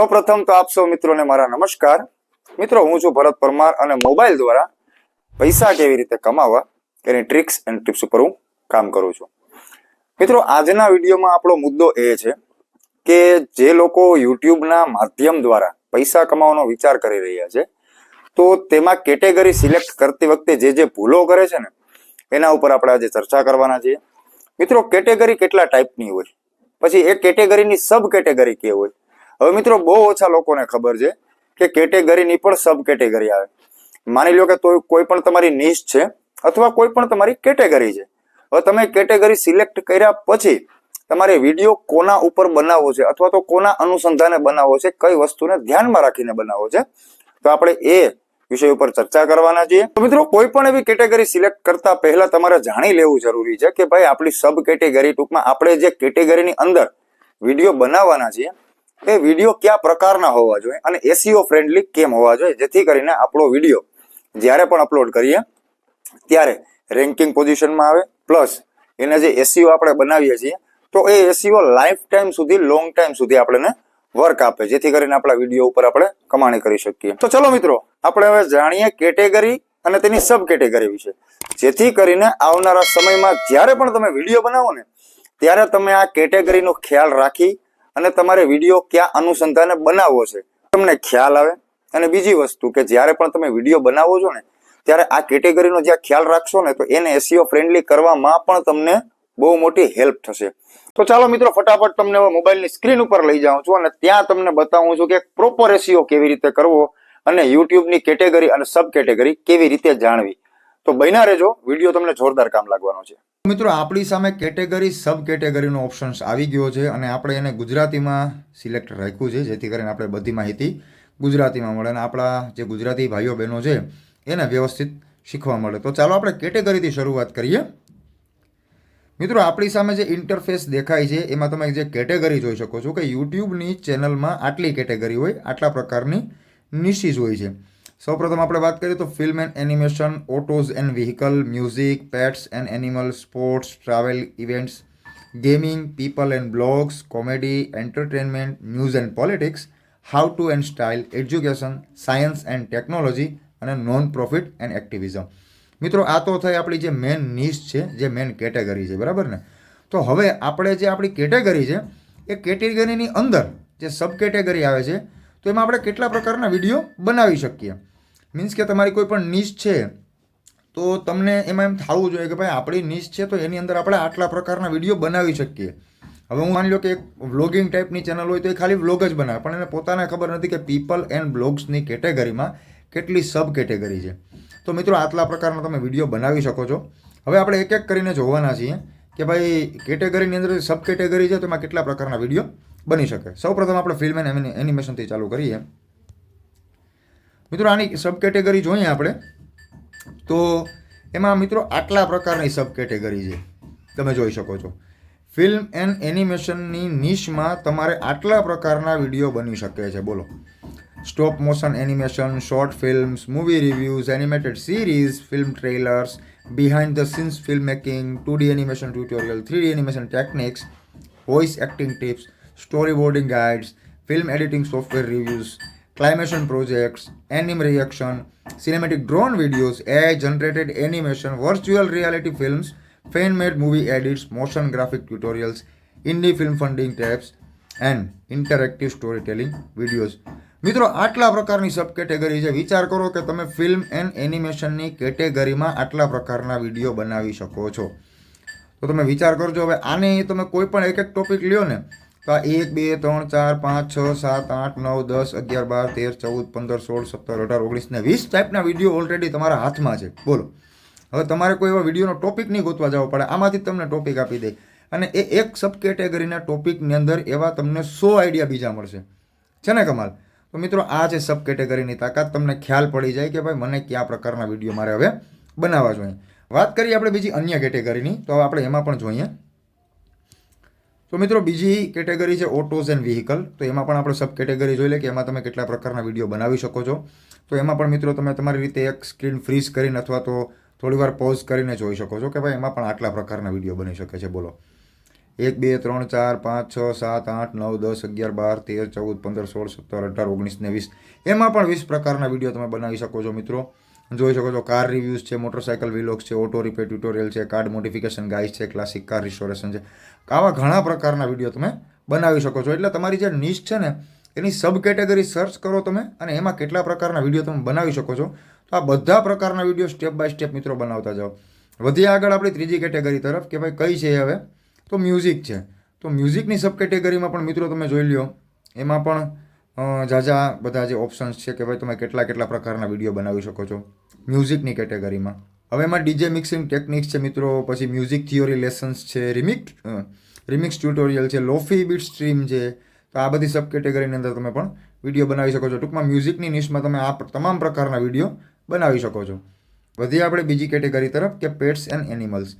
સૌપ્રથમ તો આપ સૌ મિત્રોને મારા નમસ્કાર। મિત્રો, હું છું ભરત પરમાર અને મોબાઈલ દ્વારા પૈસા કેવી રીતે કમાવવા તેની ટ્રિક્સ એન્ડ ટિપ્સ ઉપર હું કામ કરું છું। મિત્રો, આજના વિડીયોમાં આપણો મુદ્દો એ છે કે જે લોકો યુટ્યુબના માધ્યમ દ્વારા પૈસા કમાવાનો વિચાર કરી રહ્યા છે તો તેમાં કેટેગરી સિલેક્ટ કરતી વખતે જે ભૂલો કરે છે ને એના ઉપર આપણે આજે ચર્ચા કરવાના છીએ। મિત્રો, કેટેગરી કેટલા ટાઈપની હોય, પછી એ કેટેગરીની સબ કેટેગરી કેવી હોય। હવે મિત્રો, બહુ ઓછા લોકોને ખબર છે કે કેટેગરીની પણ સબ કેટેગરી આવે। માની લો કે કોઈ પણ તમારી નિશ છે અથવા કોઈ પણ તમારી કેટેગરી છે। હવે તમે કેટેગરી સિલેક્ટ કર્યા પછી તમારે વિડીયો કોના ઉપર બનાવવો છે અથવા તો કોના અનુસંધાને બનાવવો છે, કઈ વસ્તુને ધ્યાનમાં રાખીને બનાવવો છે, તો આપણે એ વિષય ઉપર ચર્ચા કરવાના છીએ। તો મિત્રો, કોઈ પણ એવી કેટેગરી સિલેક્ટ કરતા પહેલા તમારે જાણી લેવું જરૂરી છે કે ભાઈ આપણી સબ કેટેગરી, ટૂંકમાં આપણે જે કેટેગરીની અંદર વિડીયો બનાવવાના છીએ એ વિડીયો કયા પ્રકારના હોવા જોઈએ અને એસઈઓ ફ્રેન્ડલી કેમ હોવા જોઈએ, જેથી કરીને આપણો વિડીયો જ્યારે પણ અપલોડ કરીએ ત્યારે રેન્કિંગ પોઝિશનમાં આવે, પ્લસ એને જે એસઈઓ આપણે બનાવીએ છીએ તો એ એસઈઓ લાઈફ ટાઈમ સુધી, લોંગ ટાઈમ સુધી આપણને વર્ક આપે, જેથી કરીને આપણા વિડીયો ઉપર આપણે કમાણી કરી શકીએ। તો ચલો મિત્રો, આપણે હવે જાણીએ કેટેગરી અને તેની સબ કેટેગરી વિશે, જેથી કરીને આવનારા સમયમાં જ્યારે પણ તમે વિડીયો બનાવો ને ત્યારે તમે આ કેટેગરીનો ખ્યાલ રાખી અને તમારે વિડીયો ક્યાં અનુસંધાને બનાવવો છે તમને ખ્યાલ આવે। અને બીજી વસ્તુ કે જ્યારે પણ તમે વિડીયો બનાવો છો ને ત્યારે આ કેટેગરીનો જ્યાં ખ્યાલ રાખશો ને તો એને એસઈઓ ફ્રેન્ડલી કરવામાં પણ તમને બહુ મોટી હેલ્પ થશે। તો ચાલો મિત્રો, ફટાફટ તમને મોબાઈલની સ્ક્રીન ઉપર લઈ જાઉં છું અને ત્યાં તમને બતાવું છું કે પ્રોપર એસઈઓ કેવી રીતે કરવો અને યુટ્યુબની કેટેગરી અને સબ કેટેગરી કેવી રીતે જાણવી। તો બન્યા રહેજો, વિડીયો તમને જોરદાર કામ લાગવાનો છે। મિત્રો, આપણી સામે કેટેગરી સબ કેટેગરીનો ઓપ્શન્સ આવી ગયો છે અને આપણે એને ગુજરાતીમાં સિલેક્ટ રાખ્યું છે, જેથી કરીને આપણે બધી માહિતી ગુજરાતીમાં મળે અને આપણા જે ગુજરાતી ભાઈઓ બહેનો છે એને વ્યવસ્થિત શીખવા મળે। તો ચાલો આપણે કેટેગરીથી શરૂઆત કરીએ। મિત્રો, આપણી સામે જે ઇન્ટરફેસ દેખાય છે એમાં તમે જે કેટેગરી જોઈ શકો છો કે યુટ્યુબની ચેનલમાં આટલી કેટેગરી હોય, આટલા પ્રકારની નિશીઝ હોય છે। સૌપ્રથમ આપણે વાત કરીએ તો film and animation, autos and vehicle, music, pets and animals, sports, travel, events, gaming, people and blogs, comedy, entertainment, news and politics, how to and style, education, science and technology અને નોન પ્રોફિટ એન્ડ એક્ટિવિઝમ। મિત્રો, આ તો થઈ આપણી જે main નિશ છે, જે main category છે, બરાબર ને? તો હવે આપણે જે આપણી કેટેગરી છે એ કેટેગરીની અંદર જે સબ કેટેગરી આવે છે તો એમાં આપણે કેટલા પ્રકારના વિડીયો બનાવી શકીએ। મીન્સ કે તમારી કોઈ પણ નિશ છે તો તમને એમાં એમ થવું જોઈએ કે ભાઈ આપણી નિશ છે તો એની અંદર આપણે આટલા પ્રકારના વિડીયો બનાવી શકીએ। હવે હું માની લો કે એક વ્લોગિંગ ટાઈપની ચેનલ હોય તો એ ખાલી વ્લોગ જ બનાવે, પણ એને પોતાને ખબર નથી કે પીપલ એન્ડ બ્લોગ્સની કેટેગરીમાં કેટલી સબ કેટેગરી છે। તો મિત્રો, આટલા પ્રકારના તમે વિડીયો બનાવી શકો છો। હવે આપણે એક એક કરીને જોવાના છીએ કે ભાઈ કેટેગરીની અંદર સબ કેટેગરી છે તો એમાં કેટલા પ્રકારના વિડીયો બની શકે। સૌપ્રથમ આપણે ફિલ્મ એન્ડ એનિમેશનથી ચાલુ કરીએ। મિત્રો, આની સબ કેટેગરી જોઈએ આપણે તો એમાં મિત્રો આટલા પ્રકારની સબ કેટેગરી છે, તમે જોઈ શકો છો। ફિલ્મ એન્ડ એનિમેશનની નિશમાં તમારે આટલા પ્રકારના વિડીયો બની શકે છે, બોલો। Stop motion animation, short films, movie reviews, animated series, film trailers, behind the scenes film making, 2D animation tutorial, 3D animation techniques, voice acting tips, storyboarding guides, film editing software reviews, claymation projects, anime reaction, cinematic drone videos, AI generated animation, virtual reality films, fan made movie edits, motion graphic tutorials, indie film funding tips and interactive storytelling videos. મિત્રો, આટલા પ્રકારની સબ category છે। વિચાર કરો કે તમે film and એનિમેશનની કેટેગરીમાં આટલા પ્રકારના વિડીયો બનાવી શકો છો, તો તમે વિચાર કરજો। હવે આને તમે કોઈ પણ એક એક ટોપિક લ્યો ને તો આ 1, 2, 3, 4, 5, 6, 7, 8, 9, 10, 11, 12, 13, 14, 15, 16, 17, 18, 19 ને 20 ટાઈપના વિડીયો ઓલરેડી તમારા હાથમાં છે, બોલો। હવે તમારે કોઈ એવા વિડીયોનો ટોપિક નહીં ગોતવા જવો પડે, આમાંથી તમને ટોપિક આપી દે અને એ એક સબ કેટેગરીના ટોપિકની અંદર એવા તમને 100 આઈડિયા બીજા મળશે, છે ને કમાલ? તો મિત્રો, આ છે સબ કેટેગરીની તાકાત, તમને ખ્યાલ પડી જાય કે ભાઈ મને કયા પ્રકારના વિડીયો મારે હવે બનાવવા જોઈએ। વાત કરીએ આપણે બીજી અન્ય કેટેગરીની, તો હવે આપણે એમાં પણ જોઈએ। તો મિત્રો, બીજી કેટેગરી છે ઓટોઝ એન્ડ વ્હીકલ। તો એમાં પણ આપણે સબ કેટેગરી જોઈ લે કે એમાં તમે કેટલા પ્રકારના વિડીયો બનાવી શકો છો। તો એમાં પણ મિત્રો તમે તમારી રીતે એક સ્ક્રીન ફ્રીઝ કરીને અથવા તો થોડી વાર પોઝ કરીને જોઈ શકો છો કે ભાઈ એમાં પણ આટલા પ્રકારના વિડીયો બની શકે છે, બોલો। 1 2 3 4 5 6 7 8 9 10 11 12 13 14 15 16 17 18 19 ને 20 એમાં પણ 20 પ્રકારના વિડીયો તમે બનાવી શકો છો મિત્રો. જોઈ શકો છો કાર રિવ્યૂઝ છે, મોટરસાઇકલ વિલોગ્સ છે, ઓટો રિપેર ટ્યુટોરિયલ છે, કાર્ડ મોડિફિકેશન ગાઈડ છે, ક્લાસિક કાર રિસ્ટોરેશન છે. આવા ઘણા પ્રકારના વિડીયો તમે બનાવી શકો છો. એટલે તમારી જે નિશ છે ને એની સબ કેટેગરી સર્ચ કરો તમે અને એમાં કેટલા પ્રકારના વિડીયો તમે બનાવી શકો છો. તો આ બધા પ્રકારના વિડીયો સ્ટેપ બાય સ્ટેપ મિત્રો બનાવતા જાઓ. વધીએ આગળ આપણી ત્રીજી કેટેગરી તરફ કે ભાઈ કઈ છે હવે, તો મ્યુઝિક છે. તો મ્યુઝિકની સબ કેટેગરીમાં પણ મિત્રો તમે જોઈ લ્યો, એમાં પણ ઝાઝા બધા જે ઓપ્શન્સ છે કે ભાઈ તમે કેટલા પ્રકારના વિડીયો બનાવી શકો છો મ્યુઝિકની કેટેગરીમાં. હવે એમાં ડીજે મિક્સિંગ ટેકનિક્સ છે મિત્રો, પછી મ્યુઝિક થિયોરી લેસન્સ છે, રિમિક્સ ટ્યુટોરિયલ છે, લોફી બીટ સ્ટ્રીમ છે. તો આ બધી સબ કેટેગરીની અંદર તમે પણ વિડીયો બનાવી શકો છો. ટૂંકમાં મ્યુઝિકની નિશમાં તમે આ તમામ પ્રકારના વિડીયો બનાવી શકો છો. વધીએ આપણે બીજી કેટેગરી તરફ કે પેટ્સ એન્ડ એનિમલ્સ.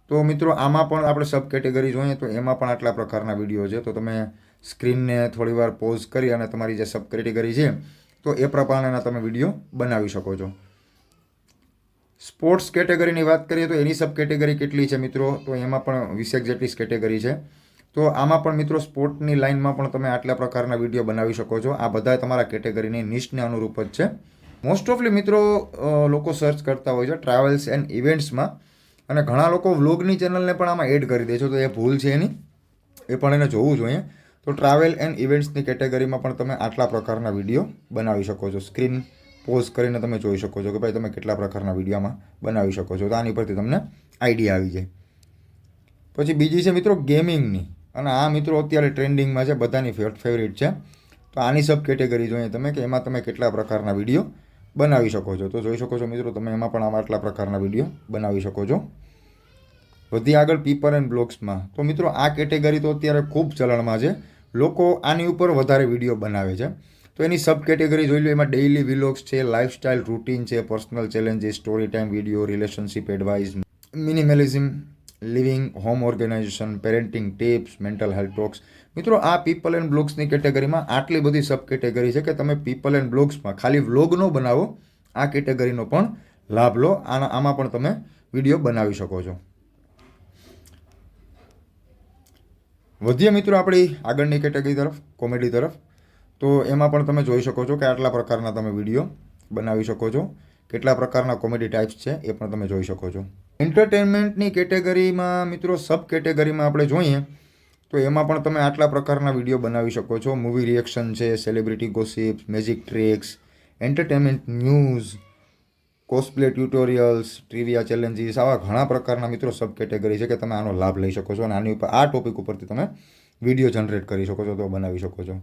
તો મિત્રો આમાં પણ આપણે સબ કેટેગરી જોઈએ તો એમાં પણ આટલા પ્રકારના વિડીયો છે. તો તમે સ્ક્રીનને થોડીવાર પોઝ કરી અને તમારી જે સબ કેટેગરી છે તો એ પ્રમાણેના તમે વિડીયો બનાવી શકો છો. સ્પોર્ટ્સ કેટેગરીની વાત કરીએ તો એની સબ કેટેગરી કેટલી છે મિત્રો, તો એમાં પણ 20 જેટલી કેટેગરી છે. તો આમાં પણ મિત્રો સ્પોર્ટની લાઇનમાં પણ તમે આટલા પ્રકારના વિડીયો બનાવી શકો છો. આ બધા તમારા કેટેગરીની નિશને અનુરૂપ જ છે. મોસ્ટ ઓફલી મિત્રો લોકો સર્ચ કરતા હોય છે ટ્રાવેલ્સ એન્ડ ઇવેન્ટ્સમાં, અને ઘણા લોકો વ્લોગની ચેનલને પણ આમાં એડ કરી દે છે. તો એ ભૂલ છે એની, એ પણ એને જોવું જોઈએ. તો ટ્રાવેલ એન્ડ ઇવેન્ટ્સની કેટેગરીમાં પણ તમે આટલા પ્રકારના વિડીયો બનાવી શકો છો. સ્ક્રીન પોઝ કરીને તમે જોઈ શકો છો કે ભાઈ તમે કેટલા પ્રકારના વિડીયોમાં બનાવી શકો છો. તો આની પરથી તમને આઈડિયા આવી જાય. પછી બીજી છે મિત્રો ગેમિંગની, અને આ મિત્રો અત્યારે ટ્રેન્ડિંગમાં છે, બધાની ફેવરિટ છે. તો આની સબ કેટેગરી જોઈએ તમે કે એમાં તમે કેટલા પ્રકારના વિડીયો બનાવી શકો છો. તો જોઈ શકો છો મિત્રો તમે એમાં પણ આટલા પ્રકારના વિડીયો બનાવી શકો છો. વધી આગળ પીપલ એન્ડ બ્લોગ્સમાં. તો મિત્રો આ કેટેગરી તો અત્યારે ખૂબ ચલણમાં છે, લોકો આની ઉપર વધારે વિડીયો બનાવે છે. તો એની સબ કેટેગરી જોઈ લો, એમાં ડેઇલી વિલોગ્સ છે, લાઇફસ્ટાઇલ રૂટીન છે, personal challenges, story time video, relationship advice, minimalism, living, home organisation, parenting tips, mental health talks. મિત્રો આ પીપલ એન્ડ બ્લોગ્સની કેટેગરીમાં આટલી બધી સબ કેટેગરી છે કે તમે પીપલ એન્ડ બ્લોગ્સમાં ખાલી વ્લોગ ન બનાવો, આ કેટેગરીનો પણ લાભ લો. આમાં પણ તમે વિડીયો બનાવી શકો છો. વધીએ મિત્રો આપણી આગળની કેટેગરી તરફ, કોમેડી તરફ. તો એમાં પણ તમે જોઈ શકો છો કે આટલા પ્રકારના તમે વિડીયો બનાવી શકો છો. કેટલા પ્રકારના કોમેડી ટાઈપ્સ છે એ પણ તમે જોઈ શકો છો. એન્ટરટેનમેન્ટની કેટેગરીમાં મિત્રો સબ કેટેગરીમાં આપણે જોઈએ તો એમાં પણ તમે આટલા પ્રકારના વિડીયો બનાવી શકો છો. મૂવી રિએક્શન છે, celebrity gossips, magic tricks, entertainment news, cosplay tutorials, trivia challenges, આવા ઘણા પ્રકારના મિત્રો સબ કેટેગરી છે કે તમે આનો લાભ લઈ શકો છો અને આની ઉપર આ ટોપિક ઉપરથી તમે વિડીયો જનરેટ કરી શકો છો, તો બનાવી શકો છો.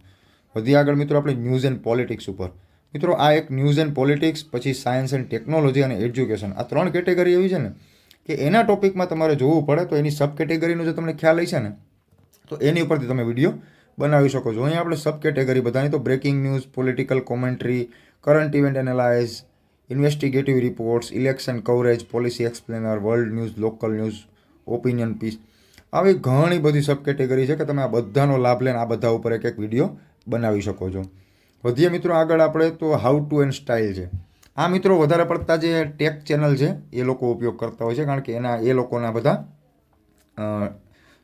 વધી આગળ મિત્રો આપણે ન્યૂઝ એન્ડ પોલિટિક્સ ઉપર. મિત્રો આ એક ન્યૂઝ એન્ડ પોલિટિક્સ, પછી સાયન્સ એન્ડ ટેકનોલોજી અને એજ્યુકેશન, આ 3 કેટેગરી એવી છે ને કે એના ટોપિકમાં તમારે જોવું પડે. તો એની સબ કેટેગરીનો જો તમને ખ્યાલ હશે ને તો એની ઉપરથી તમે વિડીયો બનાવી શકો છો. અહીંયા આપણે સબ કેટેગરી બધાની તો breaking news, political commentary, current event analyse, investigative reports, election coverage, policy explainer, world news, local news, opinion piece, આવી ઘણી બધી સબ કેટેગરી છે કે તમે આ બધાનો લાભ લઈને આ બધા ઉપર એક વિડીયો બનાવી શકો છો. વધીએ મિત્રો આગળ આપણે તો હાઉ ટુ એન્ડ સ્ટાઇલ છે. આ મિત્રો વધારે પડતા જે ટેક ચેનલ છે એ લોકો ઉપયોગ કરતા હોય છે, કારણ કે એ લોકોના બધા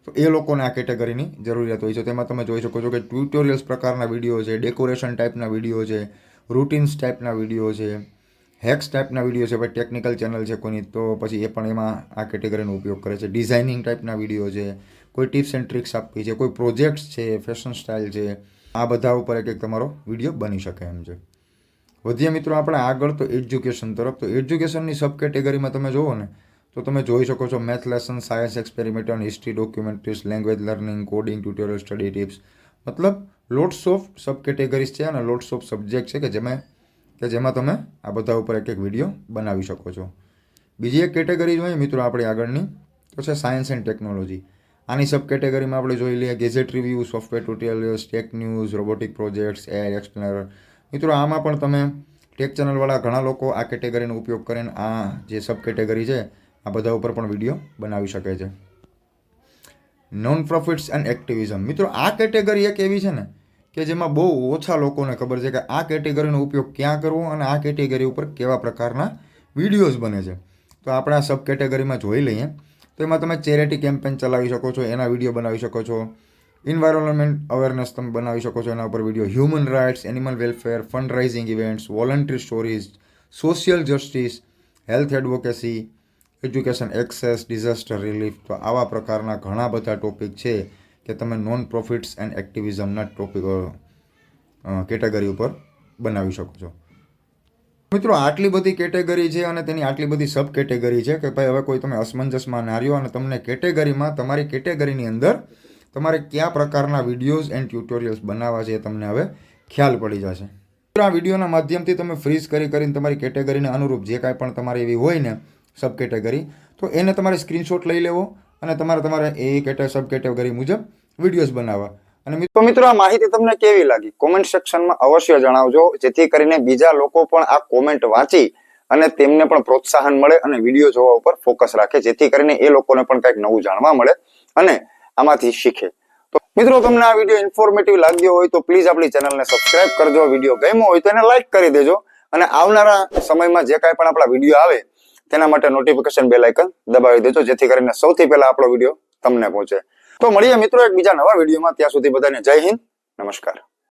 તો એ લોકોને આ કેટેગરીની જરૂરિયાત હોય છે. તેમાં તમે જોઈ શકો છો કે ટ્યુટોરિયલ્સ પ્રકારના વિડીયો છે, ડેકોરેશન ટાઈપના વિડીયો છે, રૂટીન્સ ટાઈપના વિડીયો છે, હેક્સ ટાઈપના વિડીયો છે. ભાઈ ટેકનિકલ ચેનલ છે કોઈની તો પછી એ પણ એમાં આ કેટેગરીનો ઉપયોગ કરે છે. ડિઝાઇનિંગ ટાઈપના વિડીયો છે, કોઈ ટિપ્સ એન્ડ ટ્રિક્સ આપવી છે, કોઈ પ્રોજેક્ટ્સ છે, ફેશન સ્ટાઇલ છે, આ બધા ઉપર એક તમારો વિડીયો બની શકે એમ છે. વધીએ મિત્રો આપણે આગળ તો એજ્યુકેશન તરફ. તો એજ્યુકેશનની સબ કેટેગરીમાં તમે જુઓ ને તો તમે જોઈ શકો છો math lesson, science experiment, history documentaries, language learning, coding tutorial, study tips. મતલબ લોટ્સ ઓફ સબ કેટેગરીઝ છે અને લોટ્સ ઓફ સબ્જેક્ટ છે કે જેમાં તમે આ બધા ઉપર એક વિડીયો બનાવી શકો છો. બીજી એક કેટેગરી જોઈએ મિત્રો આપણે આગળની તો છે સાયન્સ એન્ડ ટેકનોલોજી. આની સબ કેટેગરીમાં આપણે જોઈ લઈએ gadget review, software tutorials, tech news, robotic projects, AI explainer. મિત્રો આમાં પણ તમે ટેક ચેનલવાળા ઘણા લોકો આ કેટેગરીનો ઉપયોગ કરીને આ જે સબ કેટેગરી છે આ બધા ઉપર પણ વિડીયો બનાવી શકે છે. Non profits and activism. મિત્રો આ કેટેગરી એક એવી છે ને કે જેમાં બહુ ઓછા લોકોને ખબર છે કે આ કેટેગરીનો ઉપયોગ ક્યાં કરવો અને આ કેટેગરી ઉપર કેવા પ્રકારના વિડીયોઝ બને છે. તો આપણે આ સબ કેટેગરીમાં જોઈ લઈએ તો એમાં તમે ચેરિટી કેમ્પેન ચલાવી શકો છો, એના વિડીયો બનાવી શકો છો. એન્વાયરમેન્ટ અવેરનેસ તમે બનાવી શકો છો એના ઉપર video. Human rights, animal welfare, fund raising events, voluntary stories, social justice, health advocacy, education access, disaster relief. તો આવા પ્રકારના ઘણા બધા ટોપિક છે કે તમે નોન પ્રોફિટ્સ એન્ડ એક્ટિવિઝમના ટોપિક કેટેગરી ઉપર બનાવી શકો છો. મિત્રો આટલી બધી કેટેગરી છે અને તેની આટલી બધી સબ કેટેગરી છે કે ભાઈ હવે કોઈ તમે અસમંજસમાં ના રહ્યો અને તમને કેટેગરીમાં તમારી કેટેગરીની અંદર તમારે કયા પ્રકારના વિડીયોઝ એન્ડ ટ્યુટોરિયલ્સ બનાવવા છે એ તમને હવે ખ્યાલ પડી જશે. આ વિડીયોના માધ્યમથી તમે ફ્રીઝ કરીને તમારી કેટેગરીને અનુરૂપ જે કાંઈ પણ તમારી એવી હોય ને સબ કેટેગરી, તો એને તમારે સ્ક્રીનશોટ લઈ લેવો અને તમારે એ સબ કેટેગરી મુજબ વિડીયોઝ બનાવવા. અને તો મિત્રો આ માહિતી તમને કેવી લાગી કોમેન્ટ સેક્શનમાં અવશ્ય જણાવજો, જેથી કરીને બીજા લોકો પણ આ કોમેન્ટ વાંચી અને તેમને પણ પ્રોત્સાહન મળે અને વિડીયો જોવા ઉપર ફોકસ રાખે, જેથી કરીને એ લોકોને પણ કંઈક નવું જાણવા મળે અને આમાંથી શીખે. તો મિત્રો તમને આ વિડીયો ઇન્ફોર્મેટિવ લાગ્યો હોય તો પ્લીઝ આપણી ચેનલને સબસ્ક્રાઇબ કરજો. વિડીયો ગમ્યો હોય તો એને લાઈક કરી દેજો અને આવનારા સમયમાં જે કાંઈ પણ આપણા વિડીયો આવે તેના માટે નોટિફિકેશન બેલ આઇકન દબાવી દેજો, જેથી કરીને સૌથી પહેલા આપણો વિડીયો તમને પહોંચે. તો મળીએ મિત્રો એક બીજા નવા વિડીયોમાં. ત્યાં સુધી બધાને જય હિન્દ, નમસ્કાર.